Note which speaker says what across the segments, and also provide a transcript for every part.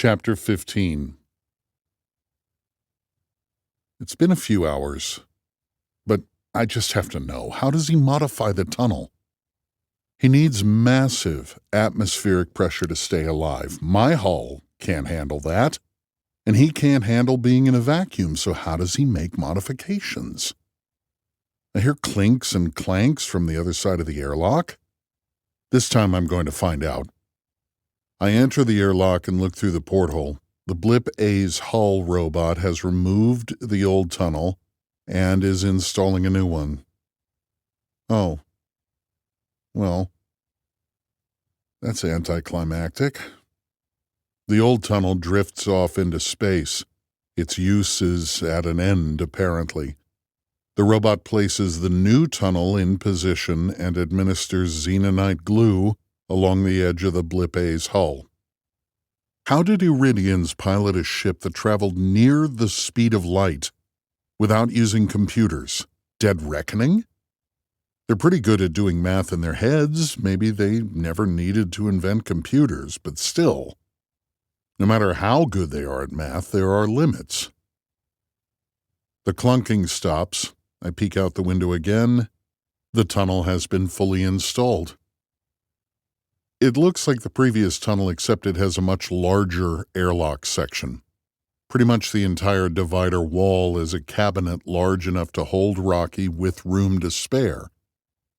Speaker 1: Chapter 15. It's been a few hours, but I just have to know, how does he modify the tunnel? He needs massive atmospheric pressure to stay alive. My hull can't handle that, and he can't handle being in a vacuum, so how does he make modifications? I hear clinks and clanks from the other side of the airlock. This time I'm going to find out. I enter the airlock and look through the porthole. The Blip A's hull robot has removed the old tunnel and is installing a new one. Oh. Well, that's anticlimactic. The old tunnel drifts off into space. Its use is at an end, apparently. The robot places the new tunnel in position and administers xenonite glue along the edge of the Blip A's hull. How did Iridians pilot a ship that traveled near the speed of light without using computers? Dead reckoning? They're pretty good at doing math in their heads. Maybe they never needed to invent computers, but still, no matter how good they are at math, there are limits. The clunking stops. I peek out the window again. The tunnel has been fully installed. It looks like the previous tunnel, except it has a much larger airlock section. Pretty much the entire divider wall is a cabinet large enough to hold Rocky with room to spare.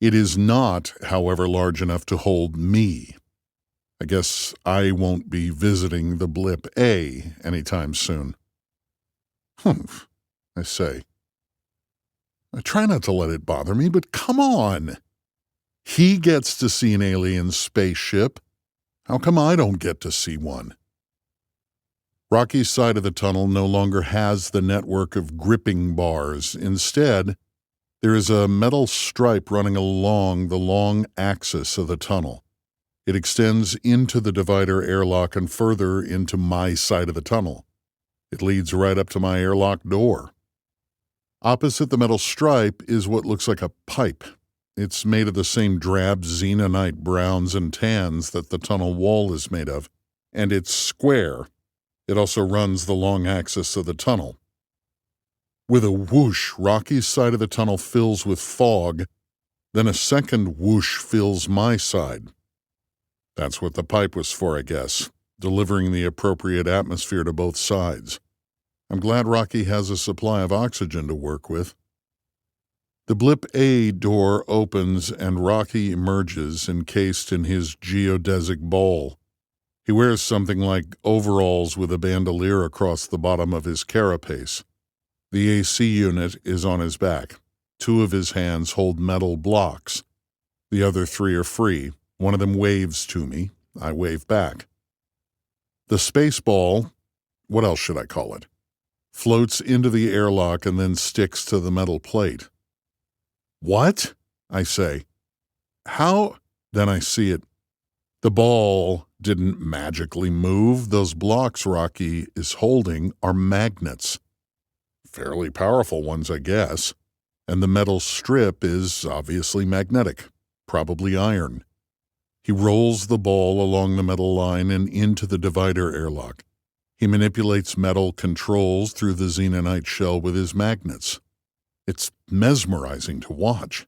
Speaker 1: It is not, however, large enough to hold me. I guess I won't be visiting the Blip A anytime soon. Humph, I say. I try not to let it bother me, but come on. He gets to see an alien spaceship. How come I don't get to see one? Rocky's side of the tunnel no longer has the network of gripping bars. Instead, there is a metal stripe running along the long axis of the tunnel. It extends into the divider airlock and further into my side of the tunnel. It leads right up to my airlock door. Opposite the metal stripe is what looks like a pipe. It's made of the same drab xenonite browns and tans that the tunnel wall is made of, and it's square. It also runs the long axis of the tunnel. With a whoosh, Rocky's side of the tunnel fills with fog, then a second whoosh fills my side. That's what the pipe was for, I guess, delivering the appropriate atmosphere to both sides. I'm glad Rocky has a supply of oxygen to work with. The Blip A door opens and Rocky emerges encased in his geodesic ball. He wears something like overalls with a bandolier across the bottom of his carapace. The AC unit is on his back. 2 of his hands hold metal blocks. The other 3 are free. One of them waves to me. I wave back. The space ball, what else should I call it, floats into the airlock and then sticks to the metal plate. What? I say. How? Then I see it. The ball didn't magically move. Those blocks Rocky is holding are magnets. Fairly powerful ones, I guess. And the metal strip is obviously magnetic, probably iron. He rolls the ball along the metal line and into the divider airlock. He manipulates metal controls through the xenonite shell with his magnets. It's mesmerizing to watch.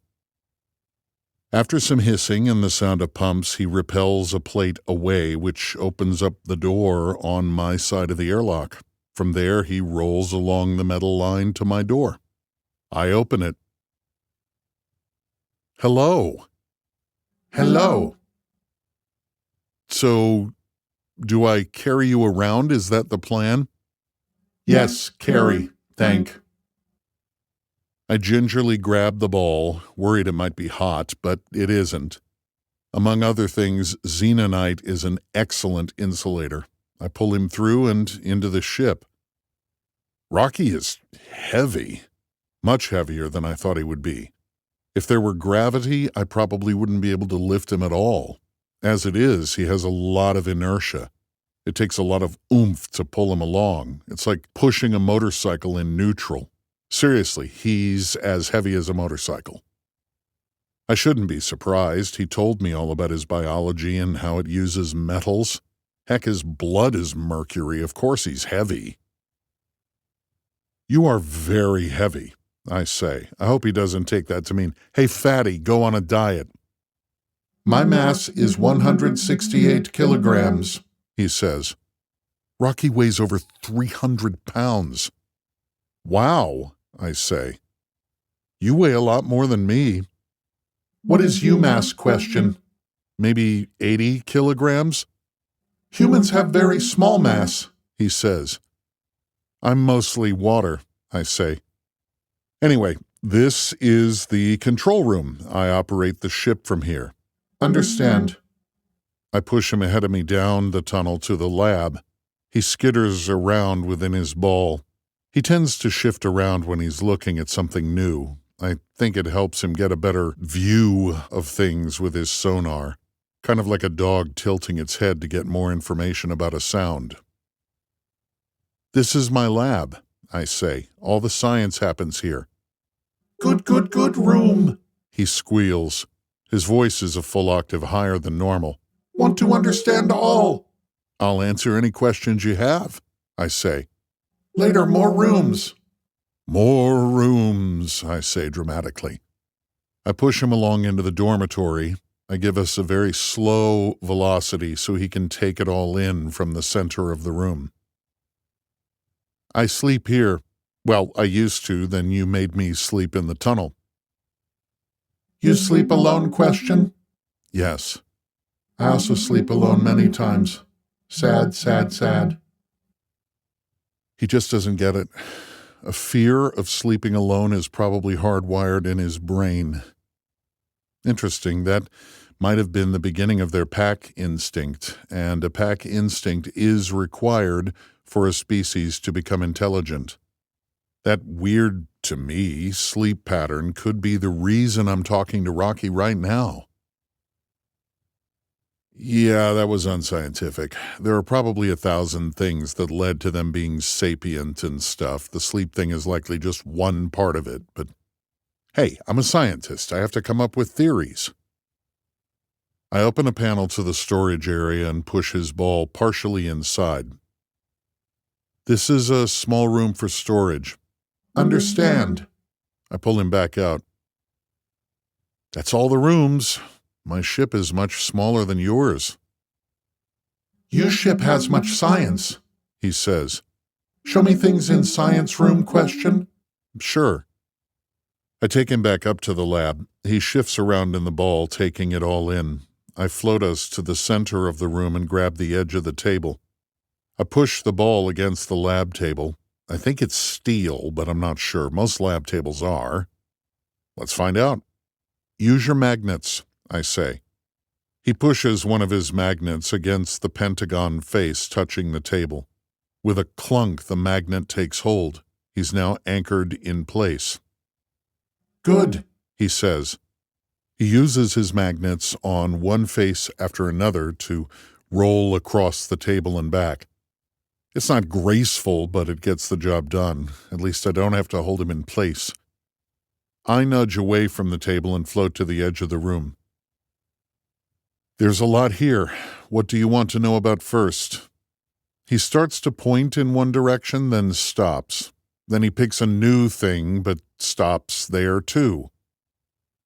Speaker 1: After some hissing and the sound of pumps, he repels a plate away, which opens up the door on my side of the airlock. From there, he rolls along the metal line to my door. I open it. Hello. Hello. So, do I carry you around? Is that the plan? Yes, carry. Thank. I gingerly grab the ball, worried it might be hot, but it isn't. Among other things, xenonite is an excellent insulator. I pull him through and into the ship. Rocky is heavy, much heavier than I thought he would be. If there were gravity, I probably wouldn't be able to lift him at all. As it is, he has a lot of inertia. It takes a lot of oomph to pull him along. It's like pushing a motorcycle in neutral. Seriously, he's as heavy as a motorcycle. I shouldn't be surprised. He told me all about his biology and how it uses metals. Heck, his blood is mercury. Of course he's heavy. You are very heavy, I say. I hope he doesn't take that to mean, hey, fatty, go on a diet. My mass is 168 kilograms, he says. Rocky weighs over 300 pounds. Wow, I say. You weigh a lot more than me. What is UMass question? Maybe 80 kilograms? Humans have very small mass, he says. I'm mostly water, I say. Anyway, this is the control room. I operate the ship from here. Understand. I push him ahead of me down the tunnel to the lab. He skitters around within his ball. He tends to shift around when he's looking at something new. I think it helps him get a better view of things with his sonar, kind of like a dog tilting its head to get more information about a sound. This is my lab, I say. All the science happens here. Good room, he squeals. His voice is a full octave higher than normal. Want to understand all. I'll answer any questions you have, I say. Later, more rooms. More rooms, I say dramatically. I push him along into the dormitory. I give us a very slow velocity so he can take it all in from the center of the room. I sleep here. Well, I used to, then you made me sleep in the tunnel. You sleep alone question? Yes. I also sleep alone many times. Sad, sad, sad. He just doesn't get it. A fear of sleeping alone is probably hardwired in his brain. Interesting, that might have been the beginning of their pack instinct, and a pack instinct is required for a species to become intelligent. That weird, to me, sleep pattern could be the reason I'm talking to Rocky right now. Yeah, that was unscientific. There are probably 1,000 things that led to them being sapient and stuff. The sleep thing is likely just one part of it, but hey, I'm a scientist. I have to come up with theories. I open a panel to the storage area and push his ball partially inside. This is a small room for storage. Understand. I pull him back out. That's all the rooms. My ship is much smaller than yours. Your ship has much science, he says. Show me things in science room question? Sure. I take him back up to the lab. He shifts around in the ball, taking it all in. I float us to the center of the room and grab the edge of the table. I push the ball against the lab table. I think it's steel, but I'm not sure. Most lab tables are. Let's find out. Use your magnets, I say. He pushes one of his magnets against the pentagon face touching the table. With a clunk, the magnet takes hold. He's now anchored in place. Good, he says. He uses his magnets on one face after another to roll across the table and back. It's not graceful, but it gets the job done. At least I don't have to hold him in place. I nudge away from the table and float to the edge of the room. There's a lot here. What do you want to know about first? He starts to point in one direction, then stops. Then he picks a new thing, but stops there too.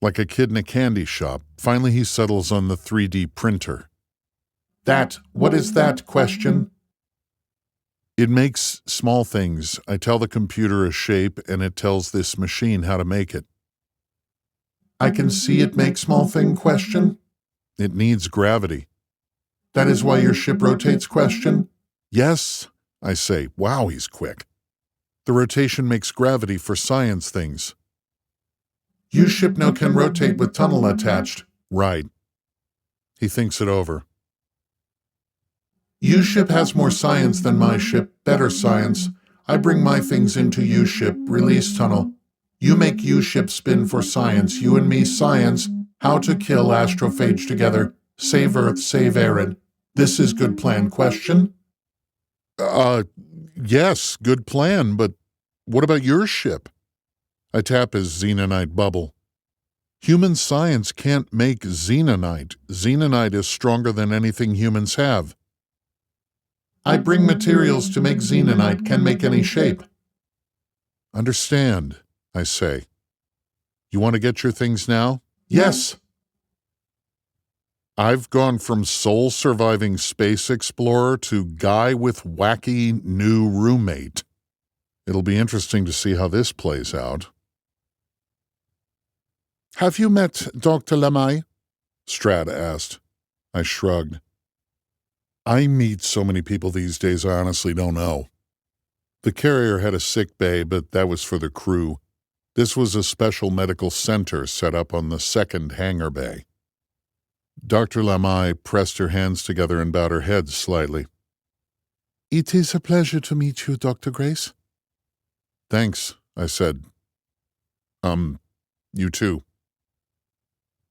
Speaker 1: Like a kid in a candy shop, finally he settles on the 3D printer. What is that question? It makes small things. I tell the computer a shape, and it tells this machine how to make it. I can see it make small thing question? It needs gravity. That is why your ship rotates question? Yes, I say. Wow, he's quick. The rotation makes gravity for science things. You ship no can rotate with tunnel attached. Right. He thinks it over. You ship has more science than my ship, better science. I bring my things into you ship, release tunnel. You make you ship spin for science, you and me science. How to kill astrophage together. Save Earth, save Arid. This is good plan question? Yes, good plan, but what about your ship? I tap his xenonite bubble. Human science can't make xenonite. Xenonite is stronger than anything humans have. I bring materials to make xenonite, can make any shape. Understand, I say. You want to get your things now? Yes. I've gone from sole surviving space explorer to guy with wacky new roommate. It'll be interesting to see how this plays out. Have you met Dr. Lamai? Strad asked. I shrugged. I meet so many people these days I honestly don't know. The carrier had a sick bay, but that was for the crew. This was a special medical center set up on the second hangar bay. Dr. Lamai pressed her hands together and bowed her head slightly. It is a pleasure to meet you, Dr. Grace. Thanks, I said. You too.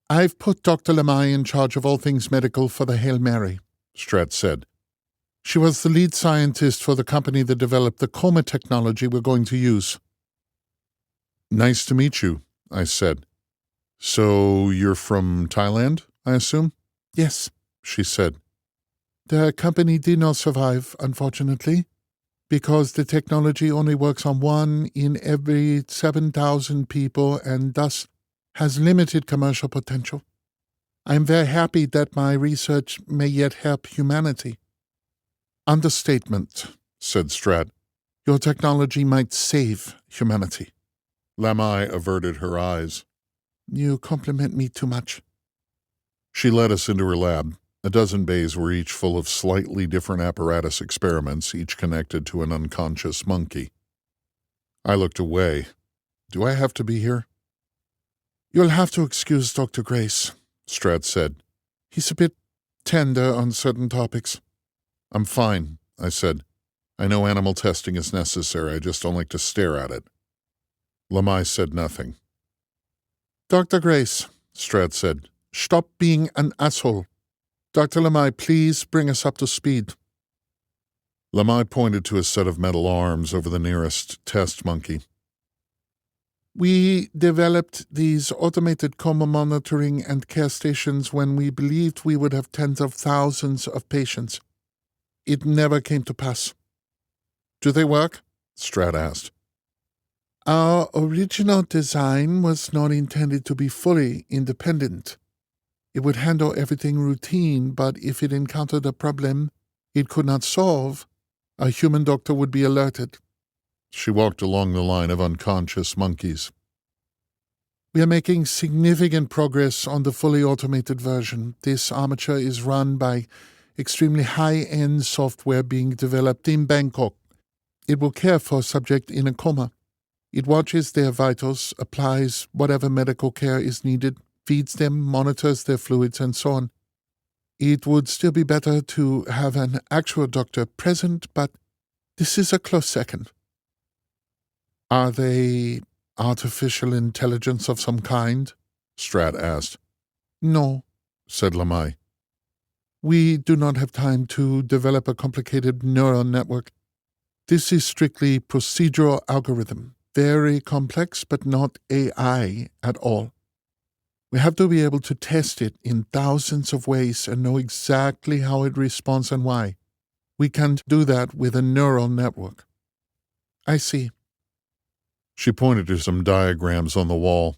Speaker 1: I've put Dr. Lamai in charge of all things medical for the Hail Mary, Strad said. She was the lead scientist for the company that developed the coma technology we're going to use. Nice to meet you, I said. So you're from Thailand, I assume? Yes, she said. The company did not survive, unfortunately, because the technology only works on 1 in every 7,000 people and thus has limited commercial potential. I am very happy that my research may yet help humanity. Understatement, said Strad. Your technology might save humanity. Lamai averted her eyes. You compliment me too much. She led us into her lab. A dozen bays were each full of slightly different apparatus experiments, each connected to an unconscious monkey. I looked away. Do I have to be here? You'll have to excuse Dr. Grace, Strad said. He's a bit tender on certain topics. I'm fine, I said. I know animal testing is necessary, I just don't like to stare at it. Lamai said nothing. Dr. Grace, Strad said, stop being an asshole. Dr. Lamai, please bring us up to speed. Lamai pointed to a set of metal arms over the nearest test monkey. We developed these automated coma monitoring and care stations when we believed we would have tens of thousands of patients. It never came to pass. Do they work? Strad asked. Our original design was not intended to be fully independent. It would handle everything routine, but if it encountered a problem it could not solve, a human doctor would be alerted. She walked along the line of unconscious monkeys. We are making significant progress on the fully automated version. This armature is run by extremely high-end software being developed in Bangkok. It will care for a subject in a coma. It watches their vitals, applies whatever medical care is needed, feeds them, monitors their fluids, and so on. It would still be better to have an actual doctor present, but this is a close second. Are they artificial intelligence of some kind? Strad asked. No, said Lamai. We do not have time to develop a complicated neural network. This is strictly procedural algorithm, very complex but not AI at all. We have to be able to test it in thousands of ways and know exactly how it responds and why. We can't do that with a neural network. I see. She pointed to some diagrams on the wall.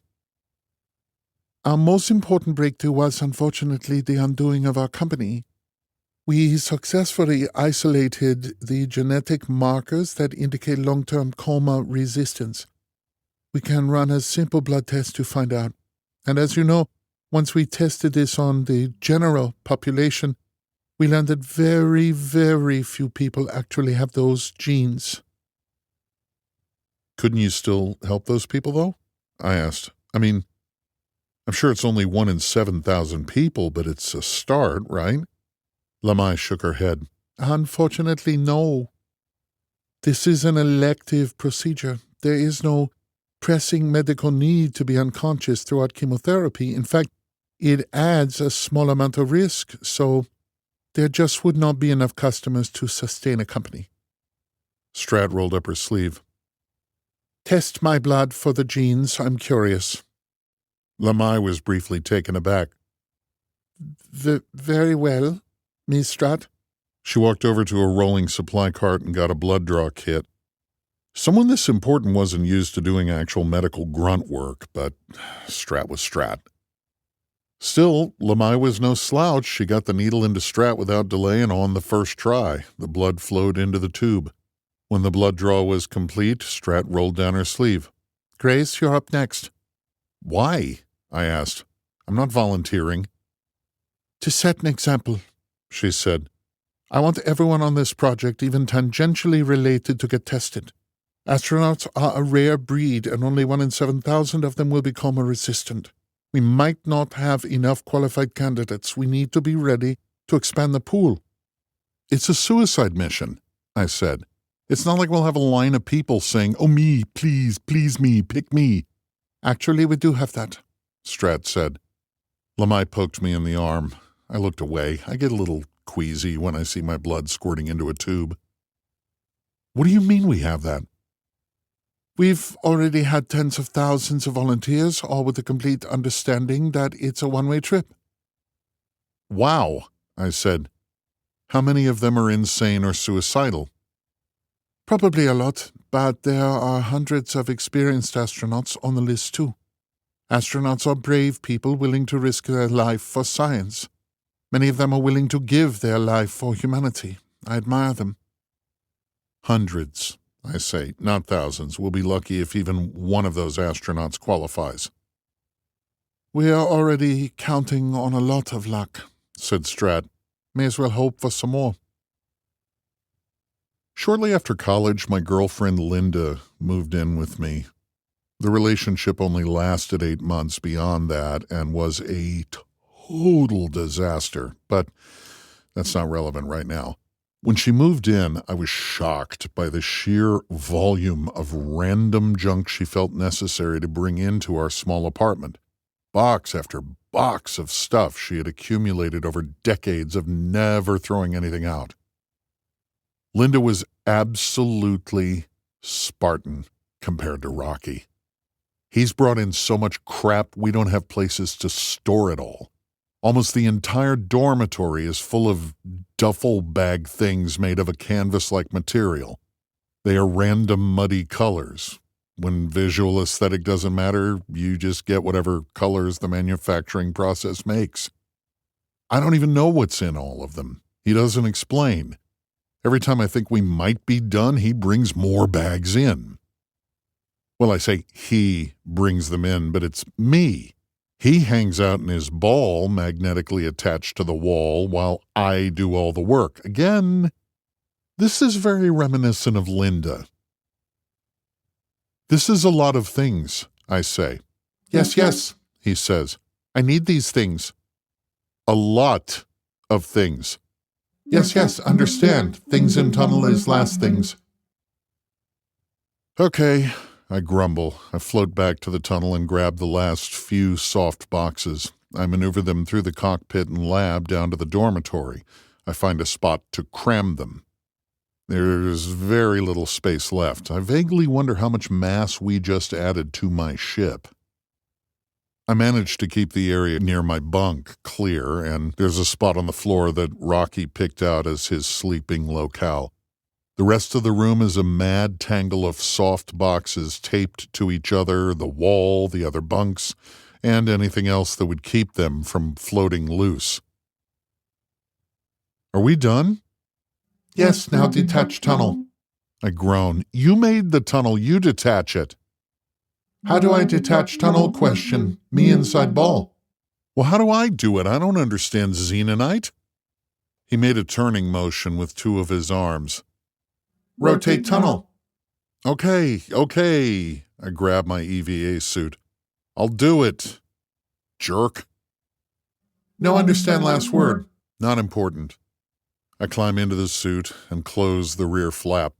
Speaker 1: Our most important breakthrough was, unfortunately, the undoing of our company. We successfully isolated the genetic markers that indicate long-term coma resistance. We can run a simple blood test to find out. And as you know, once we tested this on the general population, we learned that very, very few people actually have those genes. Couldn't you still help those people, though? I asked. I mean, I'm sure it's only 1 in 7,000 people, but it's a start, right? Lamai shook her head. Unfortunately, no. This is an elective procedure. There is no pressing medical need to be unconscious throughout chemotherapy. In fact, it adds a small amount of risk, so there just would not be enough customers to sustain a company. Strad rolled up her sleeve. Test my blood for the genes, I'm curious. Lamai was briefly taken aback. Very well, Miss Strad, She walked over to a rolling supply cart and got a blood draw kit. Someone this important wasn't used to doing actual medical grunt work, but Strat was Strat. Still, Lamai was no slouch. She got the needle into Strat without delay and on the first try. The blood flowed into the tube. When the blood draw was complete, Strat rolled down her sleeve. "Grace, you're up next." "Why?" I asked. "I'm not volunteering." "To set an example," she said. "I want everyone on this project, even tangentially related, to get tested. Astronauts are a rare breed, and only 1 in 7,000 of them will become resistant. We might not have enough qualified candidates. We need to be ready to expand the pool." "It's a suicide mission," I said. "It's not like we'll have a line of people saying, 'Oh, me, please, please me, pick me.'" "Actually, we do have that," Strat said. Lamai poked me in the arm. I looked away. I get a little queasy when I see my blood squirting into a tube. "What do you mean we have that?" "We've already had tens of thousands of volunteers, all with a complete understanding that it's a one-way trip." "Wow," I said. "How many of them are insane or suicidal?" "Probably a lot, but there are hundreds of experienced astronauts on the list too. Astronauts are brave people willing to risk their life for science. Many of them are willing to give their life for humanity. I admire them." "Hundreds," I say, "not thousands. We'll be lucky if even one of those astronauts qualifies." "We are already counting on a lot of luck," said Strat. "May as well hope for some more." Shortly after college, my girlfriend Linda moved in with me. The relationship only lasted 8 months beyond that and was a total disaster, but that's not relevant right now. When she moved in, I was shocked by the sheer volume of random junk she felt necessary to bring into our small apartment. Box after box of stuff she had accumulated over decades of never throwing anything out. Linda was absolutely Spartan compared to Rocky. He's brought in so much crap we don't have places to store it all. Almost the entire dormitory is full of duffel bag things made of a canvas-like material. They are random muddy colors. When visual aesthetic doesn't matter, you just get whatever colors the manufacturing process makes. I don't even know what's in all of them. He doesn't explain. Every time I think we might be done, he brings more bags in. Well, I say he brings them in, but it's me. He hangs out in his ball magnetically attached to the wall while I do all the work. Again, this is very reminiscent of Linda. "This is a lot of things," I say. Yes, he says. "I need these things." "A lot of things." Yes, understand. Things in tunnel is last things." "Okay," I grumble. I float back to the tunnel and grab the last few soft boxes. I maneuver them through the cockpit and lab down to the dormitory. I find a spot to cram them. There's very little space left. I vaguely wonder how much mass we just added to my ship. I managed to keep the area near my bunk clear, and there's a spot on the floor that Rocky picked out as his sleeping locale. The rest of the room is a mad tangle of soft boxes taped to each other, the wall, the other bunks, and anything else that would keep them from floating loose. "Are we done?" "Yes, now detach tunnel." I groan. "You made the tunnel, you detach it." "How do I detach tunnel? Question. Me inside ball." "Well, how do I do it? I don't understand Xenonite." He made a turning motion with 2 of his arms. "Rotate tunnel." Okay. I grab my EVA suit. "I'll do it, jerk." "No understand last word." "Not important." I climb into the suit and close the rear flap.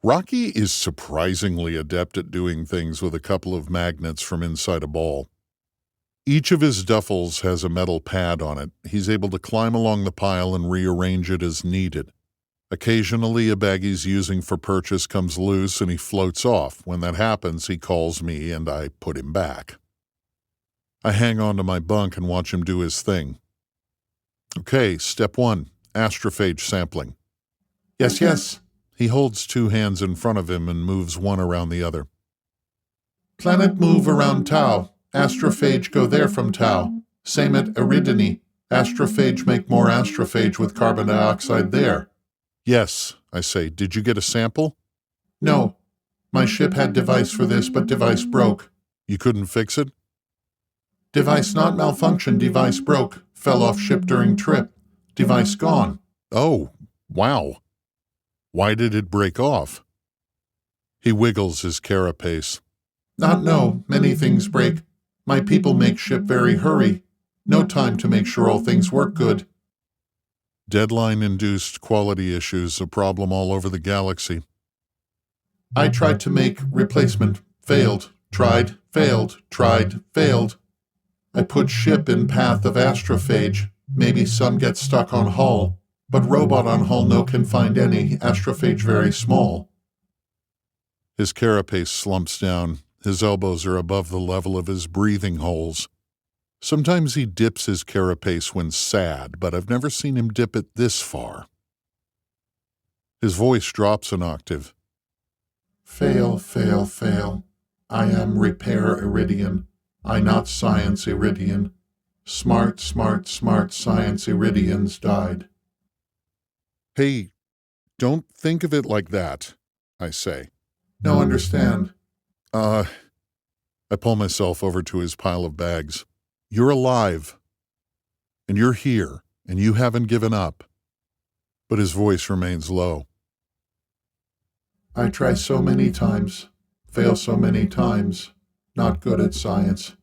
Speaker 1: Rocky is surprisingly adept at doing things with a couple of magnets from inside a ball. Each of his duffels has a metal pad on it. He's able to climb along the pile and rearrange it as needed. Occasionally, a bag he's using for purchase comes loose and he floats off. When that happens, he calls me and I put him back. I hang on to my bunk and watch him do his thing. Okay, step 1, astrophage sampling. Yes, yes. He holds 2 hands in front of him and moves one around the other. Planet move around Tau. Astrophage go there from Tau. Same at Eridani. Astrophage make more astrophage with carbon dioxide there. Yes, I say. Did you get a sample? No. My ship had device for this, but device broke. You couldn't fix it? Device not malfunction, device broke. Fell off ship during trip. Device gone. Oh, wow. Why did it break off? He wiggles his carapace. Not know, many things break. My people make ship very hurry. No time to make sure all things work good. Deadline-induced quality issues, a problem all over the galaxy. I tried to make replacement, failed, tried, failed, tried, failed. I put ship in path of astrophage, maybe some get stuck on hull, but robot on hull no can find any, astrophage very small. His carapace slumps down, his elbows are above the level of his breathing holes. Sometimes he dips his carapace when sad, but I've never seen him dip it this far. His voice drops an octave. Fail, fail, fail. I am repair Iridian. I not science Iridian. Smart, smart, smart science Iridians died. Hey, don't think of it like that, I say. No understand. I pull myself over to his pile of bags. You're alive. And you're here, and you haven't given up. But his voice remains low. I try so many times, fail so many times, not good at science.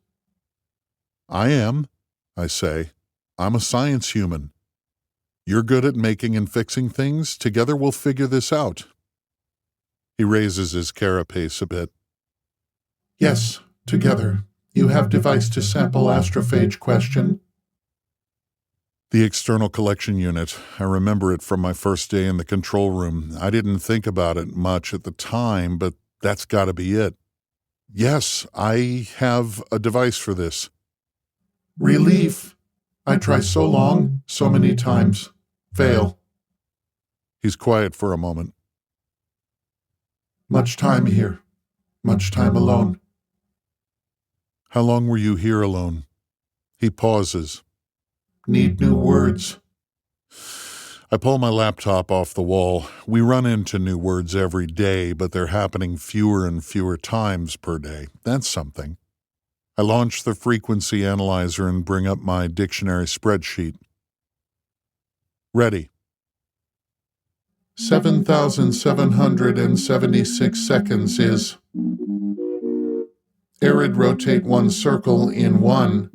Speaker 1: I am, I say. I'm a science human. You're good at making and fixing things. Together we'll figure this out. He raises his carapace a bit. Yes, together. You have device to sample astrophage question? The external collection unit. I remember it from my first day in the control room. I didn't think about it much at the time, but that's got to be it. Yes, I have a device for this. Relief. I try so long, so many times. Fail. He's quiet for a moment. Much time here. Much time alone. How long were you here alone? He pauses. Need new words. I pull my laptop off the wall. We run into new words every day, but they're happening fewer and fewer times per day. That's something. I launch the frequency analyzer and bring up my dictionary spreadsheet. Ready. 7,776 seconds is... Arid rotate one circle in one.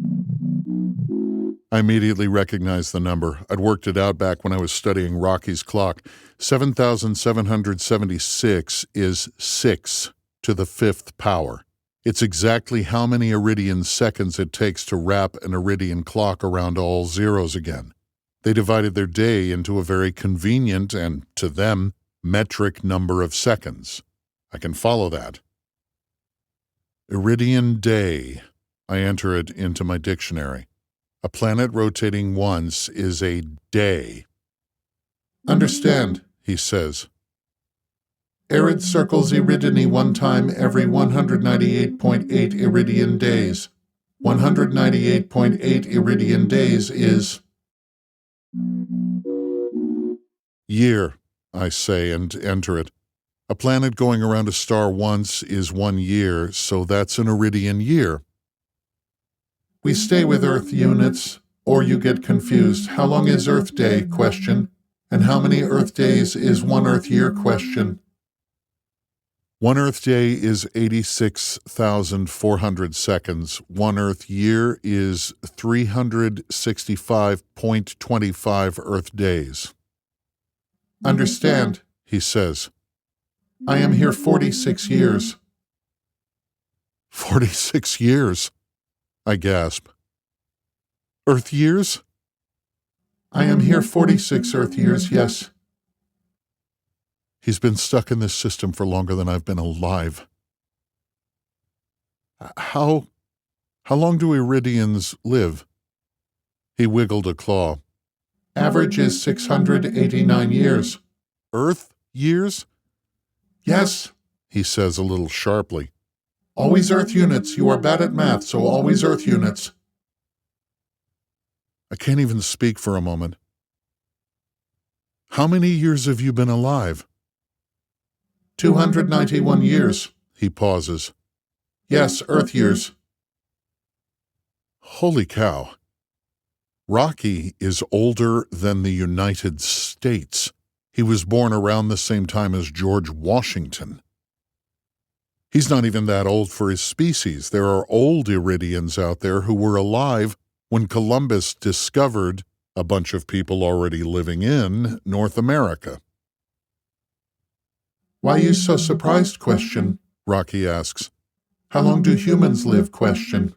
Speaker 1: I immediately recognized the number. I'd worked it out back when I was studying Rocky's clock. 7,776 is 6 to the 5th power. It's exactly how many Iridian seconds it takes to wrap an Iridian clock around all zeros again. They divided their day into a very convenient and, to them, metric number of seconds. I can follow that. Iridian day. I enter it into my dictionary. A planet rotating once is a day. Understand, he says. Arid circles Eridani one time every 198.8 Iridian days. 198.8 Iridian days is... Year, I say, and enter it. A planet going around a star once is 1 year, so that's an Iridian year. We stay with Earth units, or you get confused. How long is Earth Day? Question. And how many Earth days is 1 Earth year? Question. 1 Earth day is 86,400 seconds. 1 Earth year is 365.25 Earth days. Understand, he says. I am here 46 years. 46 years, I gasp. Earth years? I am here 46 Earth years, yes. He's been stuck in this system for longer than I've been alive. How long do Iridians live? He wiggled a claw.
Speaker 2: Average is 689 years.
Speaker 1: Earth years?
Speaker 2: Yes.
Speaker 1: He says a little sharply.
Speaker 2: Always Earth units. You are bad at math, so always Earth units.
Speaker 1: I can't even speak for a moment. How many years have you been alive?
Speaker 2: 291 years.
Speaker 1: He pauses.
Speaker 2: Yes, Earth years.
Speaker 1: Holy cow. Rocky is older than the United States. He was born around the same time as George Washington. He's not even that old for his species. There are old Iridians out there who were alive when Columbus discovered a bunch of people already living in North America.
Speaker 2: Why you so surprised? Question.
Speaker 1: Rocky asks.
Speaker 2: How long do humans live? Question.